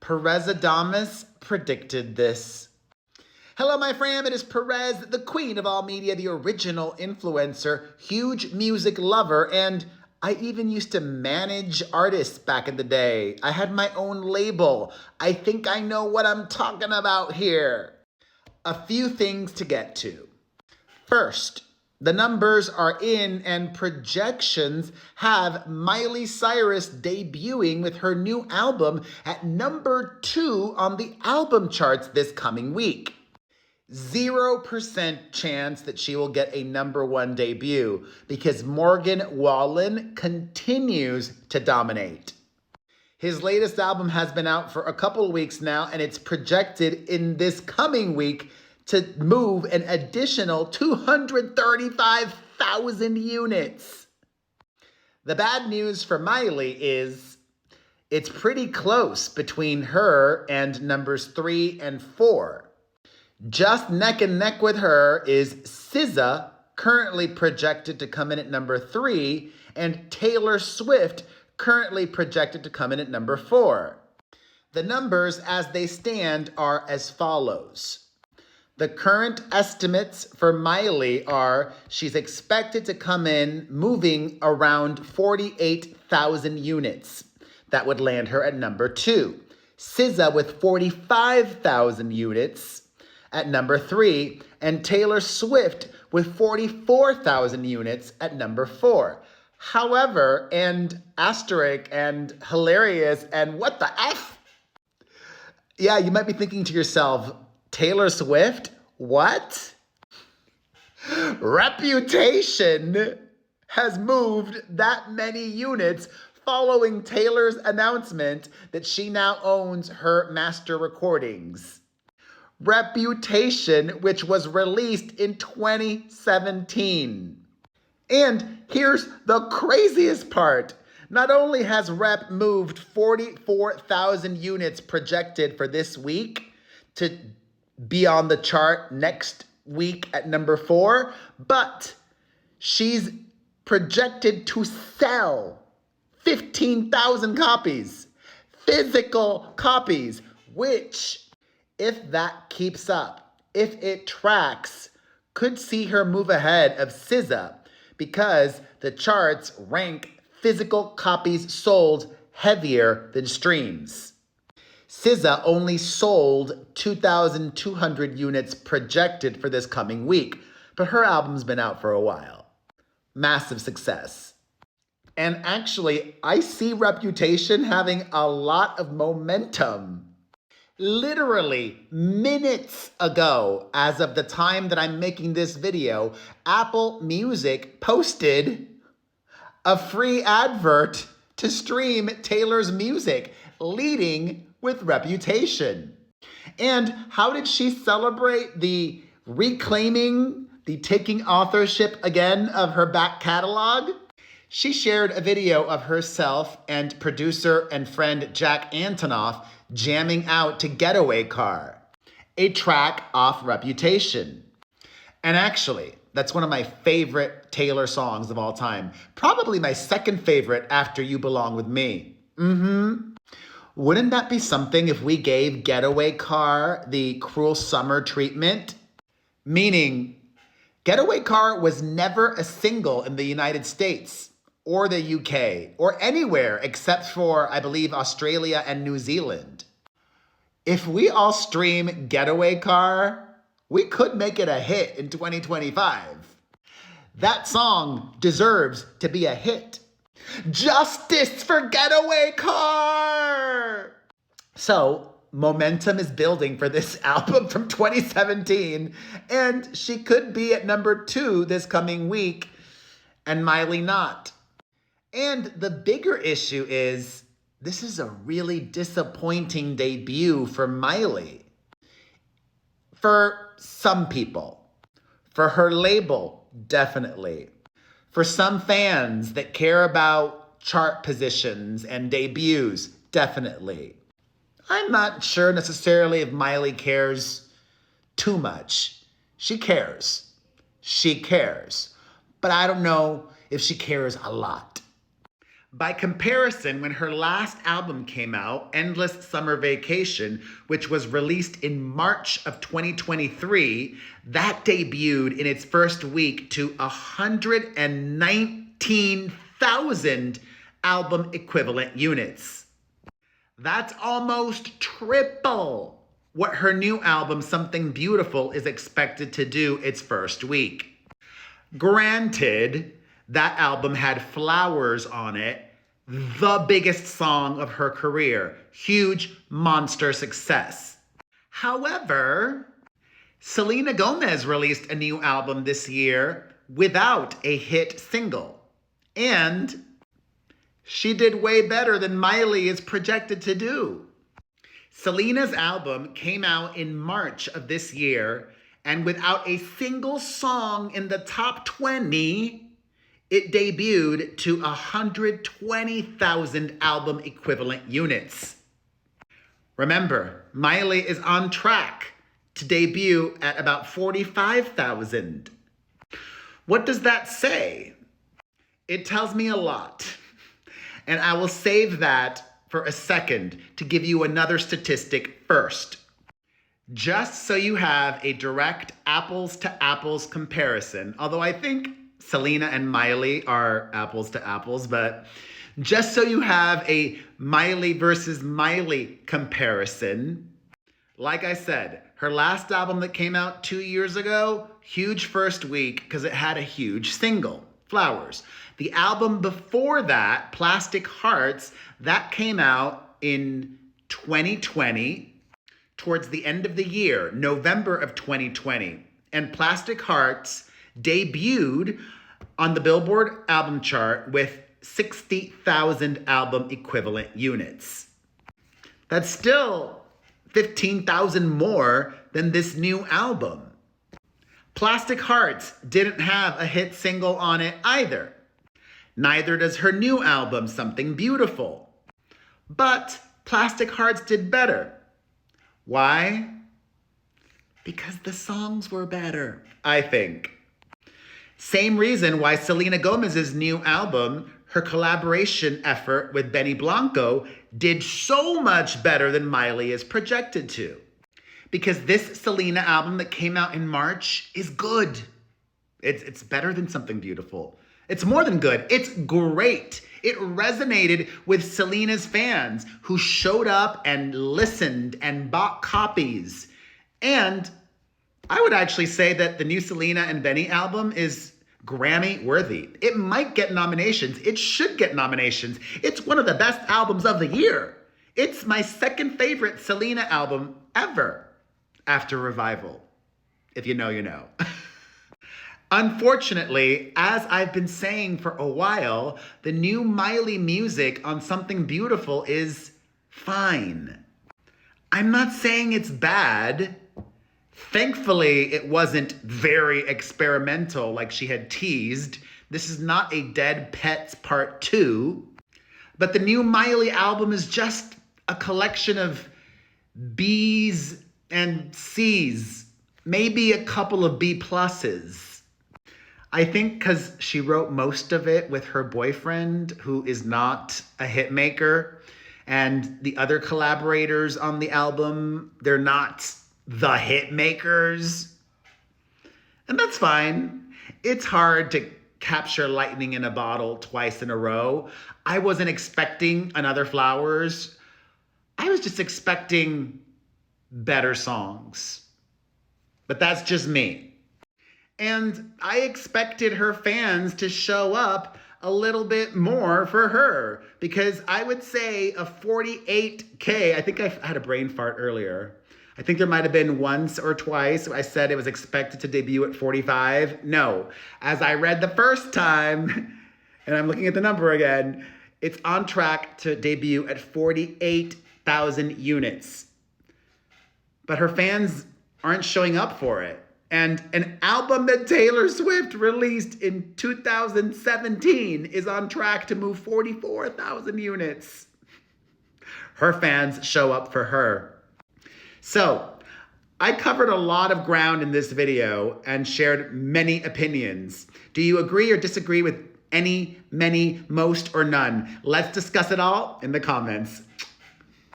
Perez predicted this. Hello, my fam. It is Perez, the queen of all media, the original influencer, huge music lover, and I even used to manage artists back in the day. I had my own label. I think I know what I'm talking about here. A few things to get to. First, the numbers are in and projections have Miley Cyrus debuting with her new album at number 2 on the album charts this coming week. 0% chance that she will get a number 1 debut because Morgan Wallen continues to dominate. His latest album has been out for a couple of weeks now, and it's projected in this coming week to move an additional 235,000 units. The bad news for Miley is it's pretty close between her and numbers 3 and 4. Just neck and neck with her is SZA, currently projected to come in at number 3, and Taylor Swift, currently projected to come in at number 4. The numbers as they stand are as follows. The current estimates for Miley are she's expected to come in moving around 48,000 units. That would land her at number 2. SZA with 45,000 units at number 3, and Taylor Swift with 44,000 units at number 4. However, and asterisk and hilarious and what the F? Yeah, you might be thinking to yourself, Taylor Swift? What? Reputation has moved that many units following Taylor's announcement that she now owns her master recordings. Reputation, which was released in 2017. And here's the craziest part. Not only has Rep moved 44,000 units projected for this week to be on the chart next week at number 4, but she's projected to sell 15,000 copies, physical copies, which, if that keeps up, if it tracks, could see her move ahead of SZA because the charts rank physical copies sold heavier than streams. SZA only sold 2,200 units projected for this coming week, but her album's been out for a while. Massive success. And actually, I see Reputation having a lot of momentum. Literally minutes ago, as of the time that I'm making this video, Apple Music posted a free advert to stream Taylor's music, leading with Reputation. And how did she celebrate the reclaiming, the taking authorship again of her back catalog? She shared a video of herself and producer and friend Jack Antonoff jamming out to Getaway Car, a track off Reputation. And actually, that's one of my favorite Taylor songs of all time. Probably my second favorite after You Belong With Me. Wouldn't that be something if we gave Getaway Car the Cruel Summer treatment? Meaning, Getaway Car was never a single in the United States or the UK or anywhere except for, I believe, Australia and New Zealand. If we all stream Getaway Car, we could make it a hit in 2025. That song deserves to be a hit. Justice for Getaway Car! So, momentum is building for this album from 2017, and she could be at number 2 this coming week, and Miley not. And the bigger issue is, this is a really disappointing debut for Miley. For some people. For her label, definitely. For some fans that care about chart positions and debuts, definitely. I'm not sure necessarily if Miley cares too much. She cares. She cares. But I don't know if she cares a lot. By comparison, when her last album came out, Endless Summer Vacation, which was released in March of 2023, that debuted in its first week to 119,000 album equivalent units. That's almost triple what her new album, Something Beautiful, is expected to do its first week. Granted, that album had Flowers on it, the biggest song of her career. Huge monster success. However, Selena Gomez released a new album this year without a hit single. And she did way better than Miley is projected to do. Selena's album came out in March of this year, and without a single song in the top 20, it debuted to 120,000 album equivalent units. Remember, Miley is on track to debut at about 45,000. What does that say? It tells me a lot. And I will save that for a second to give you another statistic first. Just so you have a direct apples to apples comparison, although I think Selena and Miley are apples to apples, but just so you have a Miley versus Miley comparison, like I said, her last album that came out 2 years ago, huge first week because it had a huge single, Flowers. The album before that, Plastic Hearts, that came out in 2020, towards the end of the year, November of 2020. And Plastic Hearts debuted on the Billboard album chart with 60,000 album equivalent units. That's still 15,000 more than this new album. Plastic Hearts didn't have a hit single on it either. Neither does her new album, Something Beautiful. But Plastic Hearts did better. Why? Because the songs were better, I think. Same reason why Selena Gomez's new album, her collaboration effort with Benny Blanco, did so much better than Miley is projected to. Because this Selena album that came out in March is good. It's better than Something Beautiful. It's more than good. It's great. It resonated with Selena's fans who showed up and listened and bought copies. And I would actually say that the new Selena and Benny album is Grammy worthy. It might get nominations. It should get nominations. It's one of the best albums of the year. It's my second favorite Selena album ever after Revival. If you know, you know. Unfortunately, as I've been saying for a while, the new Miley music on Something Beautiful is fine. I'm not saying it's bad. Thankfully, it wasn't very experimental like she had teased. This is not a Dead Pets Part 2. But the new Miley album is just a collection of B's and C's. Maybe a couple of B pluses. I think because she wrote most of it with her boyfriend, who is not a hit maker. And the other collaborators on the album, they're not the hit makers. And that's fine. It's hard to capture lightning in a bottle twice in a row. I wasn't expecting another Flowers. I was just expecting better songs. But that's just me. And I expected her fans to show up a little bit more for her, because I would say a 48K, I think I had a brain fart earlier. I think there might have been once or twice I said it was expected to debut at 45. No, as I read the first time, and I'm looking at the number again, it's on track to debut at 48,000 units. But her fans aren't showing up for it. And an album that Taylor Swift released in 2017 is on track to move 44,000 units. Her fans show up for her. So, I covered a lot of ground in this video and shared many opinions. Do you agree or disagree with Any, many, most, or none? Let's discuss it all in the comments.